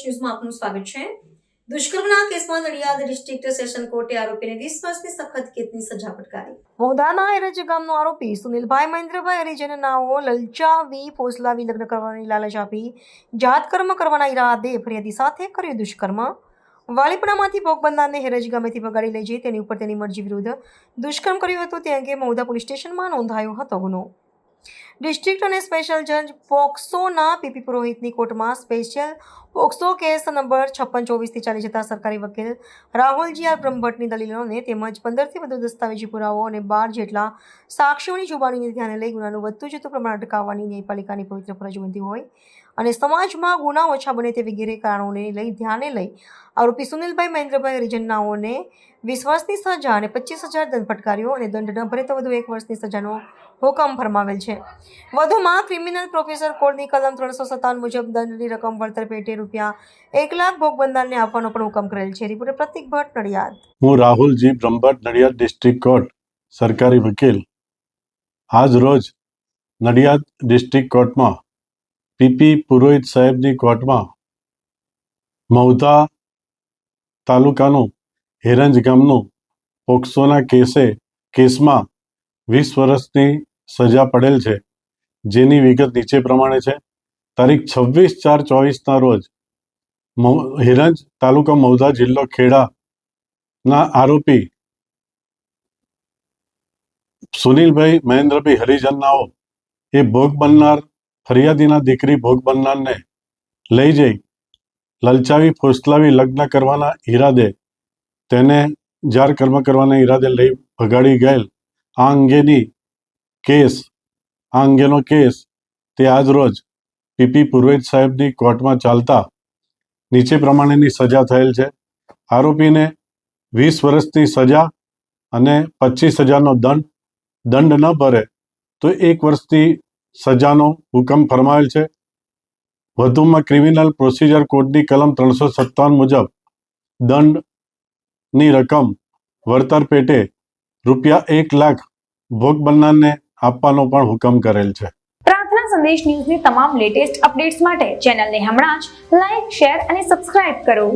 ન્યૂઝમાં આપનું સ્વાગત છે। દુષ્કર્મના કેસમાં નડિયાદ ડિસ્ટ્રિક્ટ સેશન કોર્ટે આરોપીને 20 વર્ષની સખત કેદની સજા ફટકારી। મહુધાના હેરજ ગામનો આરોપી સુનિલભાઈ મહેન્દ્રભાઈ હરિજન નાઓ લલચાવી ફોસલાવી લગ્ન કરવાની લાલચ આપી જાતકર્મ કરવાના ઈરાદે ફરિયાદી સાથે કર્યું દુષ્કર્મ। વાલીપણામાંથી ભોગ બનનારને હેરજ ગામેથી ભગાડી લઈ જઈ તેની ઉપર તેની મરજી વિરુદ્ધ દુષ્કર્મ કર્યું હતું તે અંગે મહુધા પોલીસ સ્ટેશનમાં નોંધાયો હતો ગુનો। ડિસ્ટ્રિક્ટ અને સ્પેશિયલ જજ પોક્સોના પીપી પુરોહિતની કોર્ટમાં સ્પેશિયલ પોક્સો કેસ નંબર 5624થી ચાલી જતા સરકારી વકીલ રાહુલજી આર બ્રહ્મભટ્ટની દલીલોને તેમજ 15થી વધુ દસ્તાવેજી પુરાવાઓ અને 12 જેટલા સાક્ષીઓની જુબાનીને ધ્યાને લઈ ગુનાનું વધતું જતું પ્રમાણ અટકાવવાની ન્યાયપાલિકાની પવિત્ર ફરજ બનતી હોય અને સમાજમાં ગુના ઓછા બને તે વગેરે કારણોને લઈ ધ્યાને લઈ આરોપી સુનિલભાઈ મહેન્દ્રભાઈ હરિજન નાઓને 20 વર્ષની સજા અને 25,000 દંડ ફટકાર્યો અને દંડ ન ભરે તો વધુ 1 વર્ષની સજાનો હુકમ ફરમાવેલ છે। વધુમાં ક્રિમિનલ પ્રોસિજર કોડની કલમ 357 મુજબ દંડની રકમ વળતર પેટે રૂપિયા 1 લાખ ભોગ બનનારને આપવાનો પણ હુકમ કરેલ છે। રિપોર્ટર પ્રતિક ભટ્ટ, નડિયાદ। હું રાહુલજી બ્રહ્મભટ્ટ, નડિયાદ ડિસ્ટ્રિક્ટ કોર્ટ સરકારી વકીલ। આજ રોજ નડિયાદ ડિસ્ટ્રિક્ટ કોર્ટમાં પીપી પુરોહિત સાહેબની કોર્ટમાં મહુધા તાલુકાનું હેરંજ ગામનું પોક્સોના કેસમાં 20 વર્ષની સજા પડેલ છે, જેની વિગત નીચે પ્રમાણે છે। તારીખ 26/4/24ના રોજ હેરંજ તાલુકા મહુધા જિલ્લો ખેડાના આરોપી સુનિલભાઈ મહેન્દ્રભાઈ હરિજનનાઓ એ ભોગ બનનાર ફરિયાદીના દીકરી ભોગ બનનારને લઈ જઈ લલચાવી ફોસલાવી લગ્ન કરવાના ઈરાદે તેને જાર કર્મ કરવાના ઈરાદે લઈ ભગાડી ગયેલ આ અંગેનો કેસ તે આજ રોજ પીપી પુરોહિત સાહેબની કોર્ટમાં ચાલતા નીચે પ્રમાણેની સજા થયેલ છે। આરોપીને 20 વર્ષની સજા અને 25,000નો દંડ ન ભરે તો 1 વર્ષની સજાનો હુકમ ફરમાવેલ છે। વધુમાં ક્રિમિનલ પ્રોસિજર કોડની કલમ 357 મુજબ દંડની રકમ વળતર પેટે રૂપિયા 1 લાખ ભોગ બનનારને આપવાનો પણ હુકમ કરેલ છે। પ્રાર્થના સંદેશ ન્યૂઝની તમામ લેટેસ્ટ અપડેટ્સ માટે ચેનલને હમણાં જ લાઈક, શેર અને સબસ્ક્રાઇબ કરો।